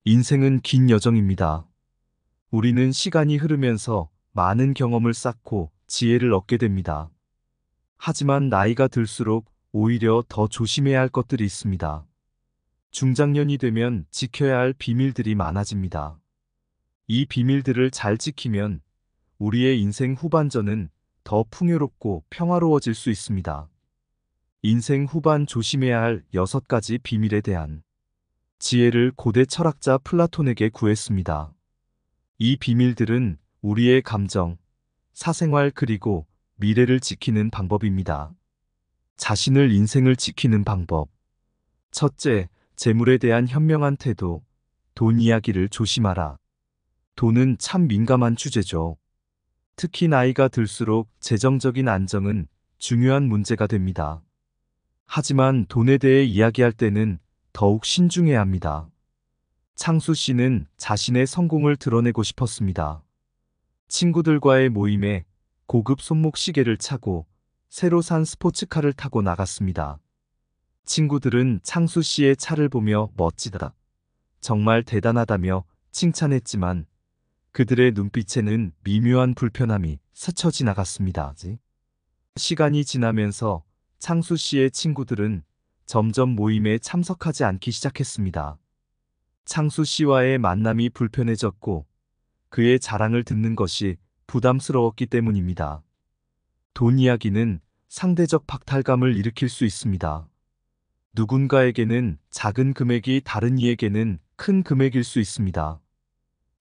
인생은 긴 여정입니다. 우리는 시간이 흐르면서 많은 경험을 쌓고 지혜를 얻게 됩니다. 하지만 나이가 들수록 오히려 더 조심해야 할 것들이 있습니다. 중장년이 되면 지켜야 할 비밀들이 많아집니다. 이 비밀들을 잘 지키면 우리의 인생 후반전은 더 풍요롭고 평화로워질 수 있습니다. 인생 후반 조심해야 할 6가지 비밀에 대한 지혜를 고대 철학자 플라톤에게 구했습니다. 이 비밀들은 우리의 감정, 사생활 그리고 미래를 지키는 방법입니다. 자신을 인생을 지키는 방법. 첫째, 재물에 대한 현명한 태도. 돈 이야기를 조심하라. 돈은 참 민감한 주제죠. 특히 나이가 들수록 재정적인 안정은 중요한 문제가 됩니다. 하지만 돈에 대해 이야기할 때는 더욱 신중해야 합니다. 창수 씨는 자신의 성공을 드러내고 싶었습니다. 친구들과의 모임에 고급 손목시계를 차고 새로 산 스포츠카를 타고 나갔습니다. 친구들은 창수 씨의 차를 보며 멋지다, 정말 대단하다며 칭찬했지만 그들의 눈빛에는 미묘한 불편함이 스쳐 지나갔습니다. 시간이 지나면서 창수 씨의 친구들은 점점 모임에 참석하지 않기 시작했습니다. 창수 씨와의 만남이 불편해졌고 그의 자랑을 듣는 것이 부담스러웠기 때문입니다. 돈 이야기는 상대적 박탈감을 일으킬 수 있습니다. 누군가에게는 작은 금액이 다른 이에게는 큰 금액일 수 있습니다.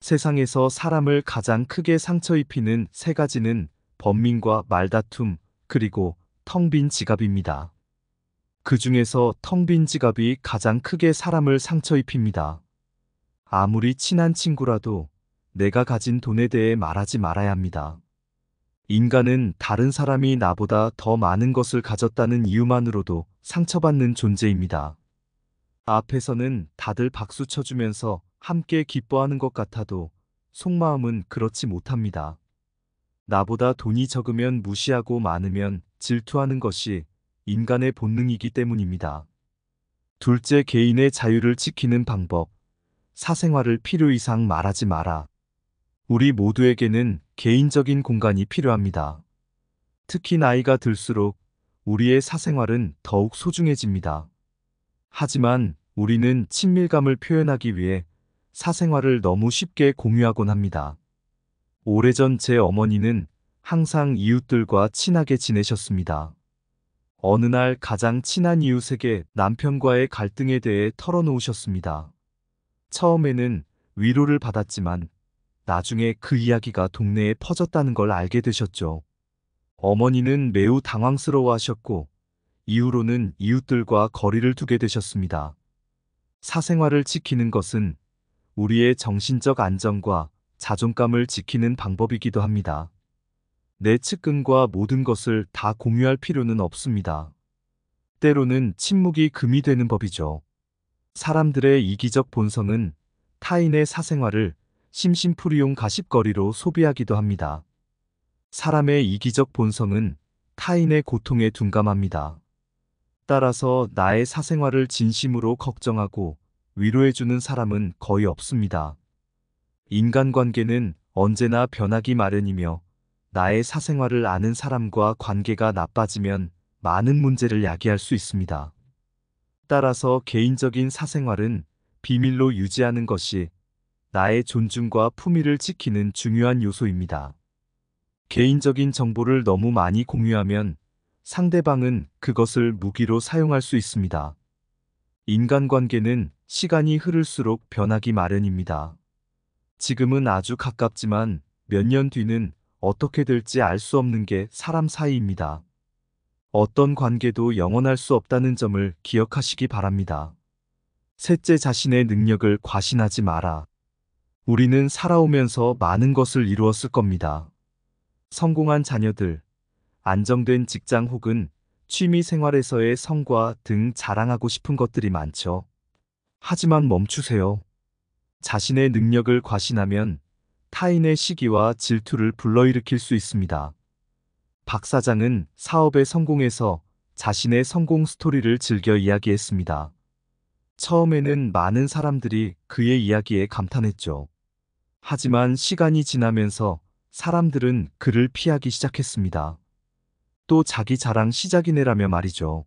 세상에서 사람을 가장 크게 상처 입히는 3가지는 번민과 말다툼, 그리고 텅 빈 지갑입니다. 그 중에서 텅 빈 지갑이 가장 크게 사람을 상처 입힙니다. 아무리 친한 친구라도 내가 가진 돈에 대해 말하지 말아야 합니다. 인간은 다른 사람이 나보다 더 많은 것을 가졌다는 이유만으로도 상처받는 존재입니다. 앞에서는 다들 박수 쳐주면서 함께 기뻐하는 것 같아도 속마음은 그렇지 못합니다. 나보다 돈이 적으면 무시하고 많으면 질투하는 것이 인간의 본능이기 때문입니다. 둘째, 개인의 자유를 지키는 방법. 사생활을 필요 이상 말하지 마라. 우리 모두에게는 개인적인 공간이 필요합니다. 특히 나이가 들수록 우리의 사생활은 더욱 소중해집니다. 하지만 우리는 친밀감을 표현하기 위해 사생활을 너무 쉽게 공유하곤 합니다. 오래전 제 어머니는 항상 이웃들과 친하게 지내셨습니다. 어느 날 가장 친한 이웃에게 남편과의 갈등에 대해 털어놓으셨습니다. 처음에는 위로를 받았지만 나중에 그 이야기가 동네에 퍼졌다는 걸 알게 되셨죠. 어머니는 매우 당황스러워하셨고 이후로는 이웃들과 거리를 두게 되셨습니다. 사생활을 지키는 것은 우리의 정신적 안정과 자존감을 지키는 방법이기도 합니다. 내 측근과 모든 것을 다 공유할 필요는 없습니다. 때로는 침묵이 금이 되는 법이죠. 사람들의 이기적 본성은 타인의 사생활을 심심풀이용 가십거리로 소비하기도 합니다. 사람의 이기적 본성은 타인의 고통에 둔감합니다. 따라서 나의 사생활을 진심으로 걱정하고 위로해주는 사람은 거의 없습니다. 인간관계는 언제나 변하기 마련이며 나의 사생활을 아는 사람과 관계가 나빠지면 많은 문제를 야기할 수 있습니다. 따라서 개인적인 사생활은 비밀로 유지하는 것이 나의 존중과 품위를 지키는 중요한 요소입니다. 개인적인 정보를 너무 많이 공유하면 상대방은 그것을 무기로 사용할 수 있습니다. 인간관계는 시간이 흐를수록 변하기 마련입니다. 지금은 아주 가깝지만 몇 년 뒤는 어떻게 될지 알 수 없는 게 사람 사이입니다. 어떤 관계도 영원할 수 없다는 점을 기억하시기 바랍니다. 셋째, 자신의 능력을 과신하지 마라. 우리는 살아오면서 많은 것을 이루었을 겁니다. 성공한 자녀들, 안정된 직장 혹은 취미 생활에서의 성과 등 자랑하고 싶은 것들이 많죠. 하지만 멈추세요. 자신의 능력을 과신하면 타인의 시기와 질투를 불러일으킬 수 있습니다. 박 사장은 사업에 성공해서 자신의 성공 스토리를 즐겨 이야기했습니다. 처음에는 많은 사람들이 그의 이야기에 감탄했죠. 하지만 시간이 지나면서 사람들은 그를 피하기 시작했습니다. 또 자기 자랑 시작이네라며 말이죠.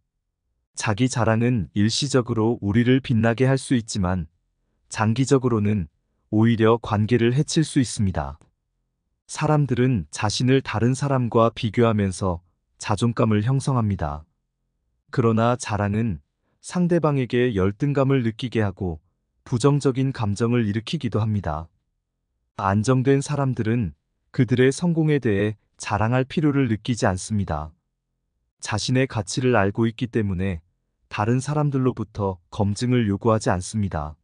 자기 자랑은 일시적으로 우리를 빛나게 할 수 있지만 장기적으로는 오히려 관계를 해칠 수 있습니다. 사람들은 자신을 다른 사람과 비교하면서 자존감을 형성합니다. 그러나 자랑은 상대방에게 열등감을 느끼게 하고 부정적인 감정을 일으키기도 합니다. 안정된 사람들은 그들의 성공에 대해 자랑할 필요를 느끼지 않습니다. 자신의 가치를 알고 있기 때문에 다른 사람들로부터 검증을 요구하지 않습니다.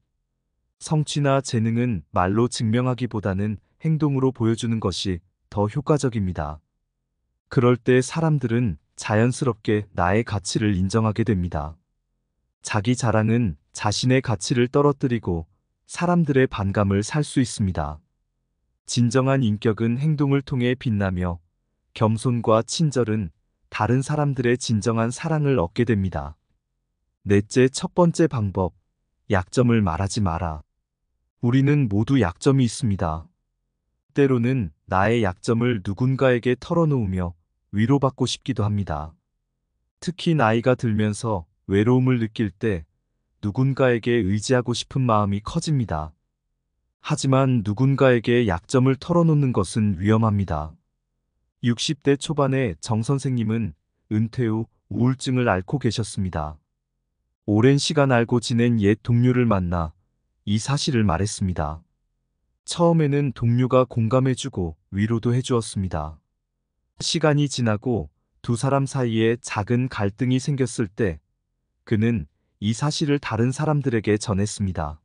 성취나 재능은 말로 증명하기보다는 행동으로 보여주는 것이 더 효과적입니다. 그럴 때 사람들은 자연스럽게 나의 가치를 인정하게 됩니다. 자기 자랑은 자신의 가치를 떨어뜨리고 사람들의 반감을 살 수 있습니다. 진정한 인격은 행동을 통해 빛나며 겸손과 친절은 다른 사람들의 진정한 사랑을 얻게 됩니다. 넷째, 첫 번째 방법, 약점을 말하지 마라. 우리는 모두 약점이 있습니다. 때로는 나의 약점을 누군가에게 털어놓으며 위로받고 싶기도 합니다. 특히 나이가 들면서 외로움을 느낄 때 누군가에게 의지하고 싶은 마음이 커집니다. 하지만 누군가에게 약점을 털어놓는 것은 위험합니다. 60대 초반의 정 선생님은 은퇴 후 우울증을 앓고 계셨습니다. 오랜 시간 알고 지낸 옛 동료를 만나 이 사실을 말했습니다. 처음에는 동료가 공감해주고 위로도 해주었습니다. 시간이 지나고 두 사람 사이에 작은 갈등이 생겼을 때 그는 이 사실을 다른 사람들에게 전했습니다.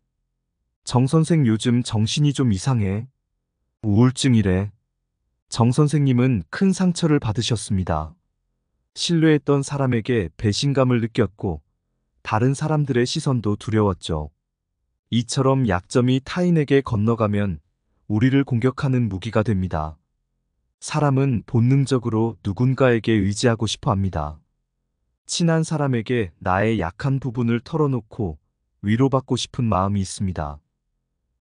정 선생 요즘 정신이 좀 이상해. 우울증이래. 정 선생님은 큰 상처를 받으셨습니다. 신뢰했던 사람에게 배신감을 느꼈고 다른 사람들의 시선도 두려웠죠. 이처럼 약점이 타인에게 건너가면 우리를 공격하는 무기가 됩니다. 사람은 본능적으로 누군가에게 의지하고 싶어 합니다. 친한 사람에게 나의 약한 부분을 털어놓고 위로받고 싶은 마음이 있습니다.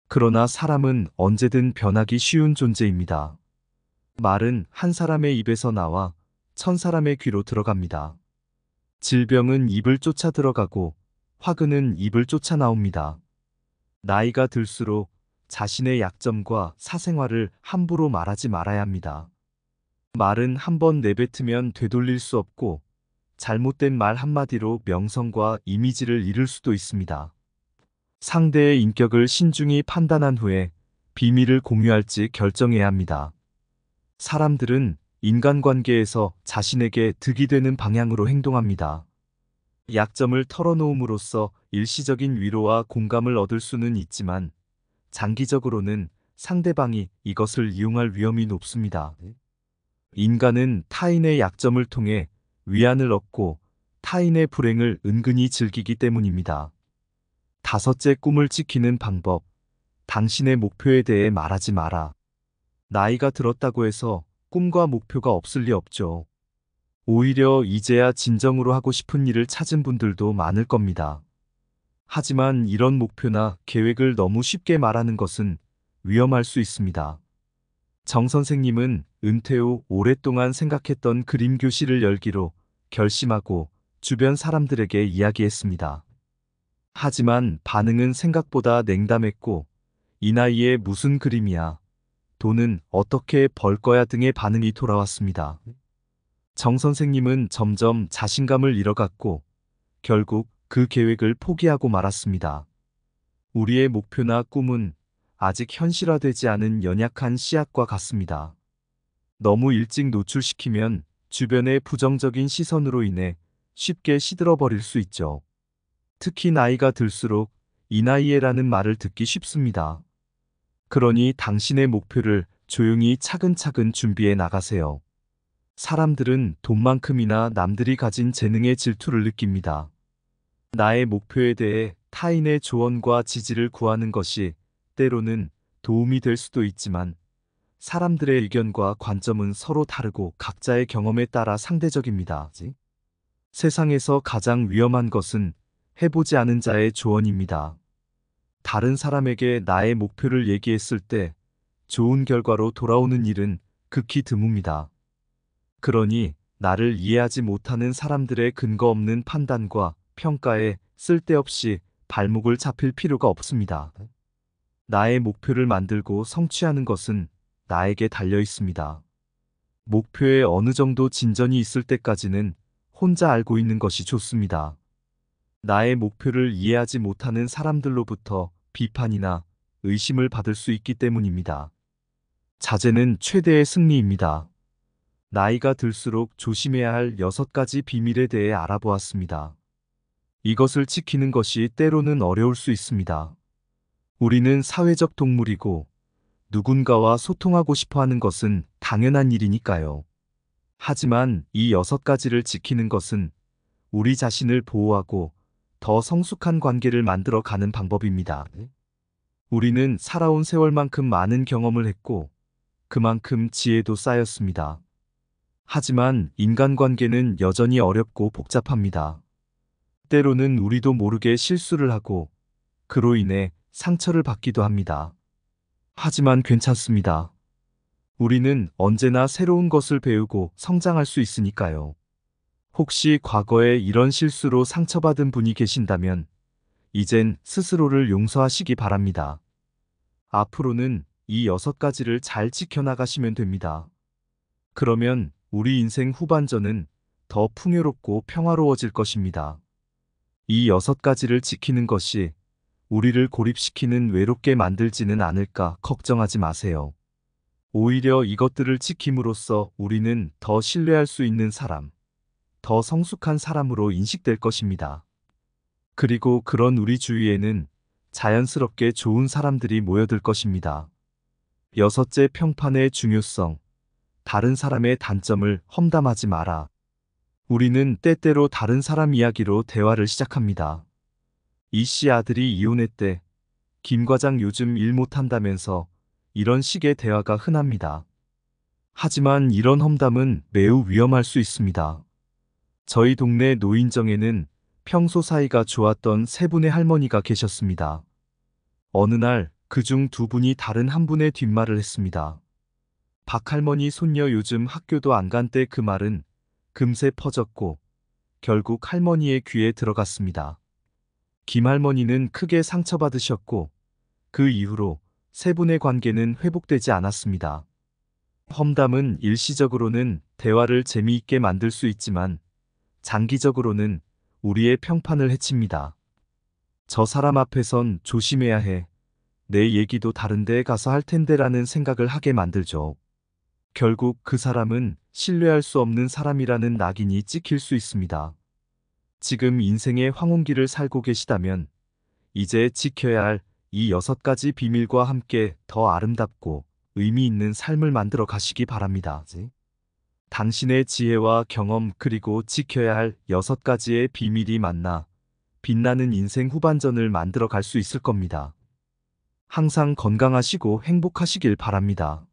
그러나 사람은 언제든 변하기 쉬운 존재입니다. 말은 한 사람의 입에서 나와 천 사람의 귀로 들어갑니다. 질병은 입을 쫓아 들어가고 화근은 입을 쫓아 나옵니다. 나이가 들수록 자신의 약점과 사생활을 함부로 말하지 말아야 합니다. 말은 한번 내뱉으면 되돌릴 수 없고 잘못된 말 한마디로 명성과 이미지를 잃을 수도 있습니다. 상대의 인격을 신중히 판단한 후에 비밀을 공유할지 결정해야 합니다. 사람들은 인간관계에서 자신에게 득이 되는 방향으로 행동합니다. 약점을 털어놓음으로써 일시적인 위로와 공감을 얻을 수는 있지만 장기적으로는 상대방이 이것을 이용할 위험이 높습니다. 인간은 타인의 약점을 통해 위안을 얻고 타인의 불행을 은근히 즐기기 때문입니다. 다섯째, 꿈을 지키는 방법. 당신의 목표에 대해 말하지 마라. 나이가 들었다고 해서 꿈과 목표가 없을 리 없죠. 오히려 이제야 진정으로 하고 싶은 일을 찾은 분들도 많을 겁니다. 하지만 이런 목표나 계획을 너무 쉽게 말하는 것은 위험할 수 있습니다. 정 선생님은 은퇴 후 오랫동안 생각했던 그림 교실을 열기로 결심하고 주변 사람들에게 이야기했습니다. 하지만 반응은 생각보다 냉담했고 이 나이에 무슨 그림이야, 돈은 어떻게 벌 거야 등의 반응이 돌아왔습니다. 정 선생님은 점점 자신감을 잃어갔고 결국 그 계획을 포기하고 말았습니다. 우리의 목표나 꿈은 아직 현실화되지 않은 연약한 씨앗과 같습니다. 너무 일찍 노출시키면 주변의 부정적인 시선으로 인해 쉽게 시들어버릴 수 있죠. 특히 나이가 들수록 이 나이에라는 말을 듣기 쉽습니다. 그러니 당신의 목표를 조용히 차근차근 준비해 나가세요. 사람들은 돈만큼이나 남들이 가진 재능에 질투를 느낍니다. 나의 목표에 대해 타인의 조언과 지지를 구하는 것이 때로는 도움이 될 수도 있지만 사람들의 의견과 관점은 서로 다르고 각자의 경험에 따라 상대적입니다. 세상에서 가장 위험한 것은 해보지 않은 자의 조언입니다. 다른 사람에게 나의 목표를 얘기했을 때 좋은 결과로 돌아오는 일은 극히 드뭅니다. 그러니 나를 이해하지 못하는 사람들의 근거 없는 판단과 평가에 쓸데없이 발목을 잡힐 필요가 없습니다. 나의 목표를 만들고 성취하는 것은 나에게 달려 있습니다. 목표에 어느 정도 진전이 있을 때까지는 혼자 알고 있는 것이 좋습니다. 나의 목표를 이해하지 못하는 사람들로부터 비판이나 의심을 받을 수 있기 때문입니다. 자제는 최대의 승리입니다. 나이가 들수록 조심해야 할 6가지 비밀에 대해 알아보았습니다. 이것을 지키는 것이 때로는 어려울 수 있습니다. 우리는 사회적 동물이고 누군가와 소통하고 싶어 하는 것은 당연한 일이니까요. 하지만 이 6가지를 지키는 것은 우리 자신을 보호하고 더 성숙한 관계를 만들어 가는 방법입니다. 우리는 살아온 세월만큼 많은 경험을 했고 그만큼 지혜도 쌓였습니다. 하지만 인간관계는 여전히 어렵고 복잡합니다. 때로는 우리도 모르게 실수를 하고 그로 인해 상처를 받기도 합니다. 하지만 괜찮습니다. 우리는 언제나 새로운 것을 배우고 성장할 수 있으니까요. 혹시 과거에 이런 실수로 상처받은 분이 계신다면 이젠 스스로를 용서하시기 바랍니다. 앞으로는 이 6가지를 잘 지켜나가시면 됩니다. 그러면 우리 인생 후반전은 더 풍요롭고 평화로워질 것입니다. 이 6가지를 지키는 것이 우리를 고립시키는 외롭게 만들지는 않을까 걱정하지 마세요. 오히려 이것들을 지킴으로써 우리는 더 신뢰할 수 있는 사람, 더 성숙한 사람으로 인식될 것입니다. 그리고 그런 우리 주위에는 자연스럽게 좋은 사람들이 모여들 것입니다. 6째 평판의 중요성. 다른 사람의 단점을 험담하지 마라. 우리는 때때로 다른 사람 이야기로 대화를 시작합니다. 이 씨 아들이 이혼했대. 김 과장 요즘 일 못한다면서. 이런 식의 대화가 흔합니다. 하지만 이런 험담은 매우 위험할 수 있습니다. 저희 동네 노인정에는 평소 사이가 좋았던 3분의 할머니가 계셨습니다. 어느 날 그중 2분이 다른 한 분의 뒷말을 했습니다. 박 할머니 손녀 요즘 학교도 안 간 때 그 말은 금세 퍼졌고 결국 할머니의 귀에 들어갔습니다. 김 할머니는 크게 상처받으셨고 그 이후로 3분의 관계는 회복되지 않았습니다. 험담은 일시적으로는 대화를 재미있게 만들 수 있지만 장기적으로는 우리의 평판을 해칩니다. 저 사람 앞에선 조심해야 해. 내 얘기도 다른 데에 가서 할 텐데라는 생각을 하게 만들죠. 결국 그 사람은 신뢰할 수 없는 사람이라는 낙인이 찍힐 수 있습니다. 지금 인생의 황혼기를 살고 계시다면 이제 지켜야 할 이 6가지 비밀과 함께 더 아름답고 의미 있는 삶을 만들어 가시기 바랍니다. 당신의 지혜와 경험 그리고 지켜야 할 6가지의 비밀이 만나 빛나는 인생 후반전을 만들어 갈 수 있을 겁니다. 항상 건강하시고 행복하시길 바랍니다.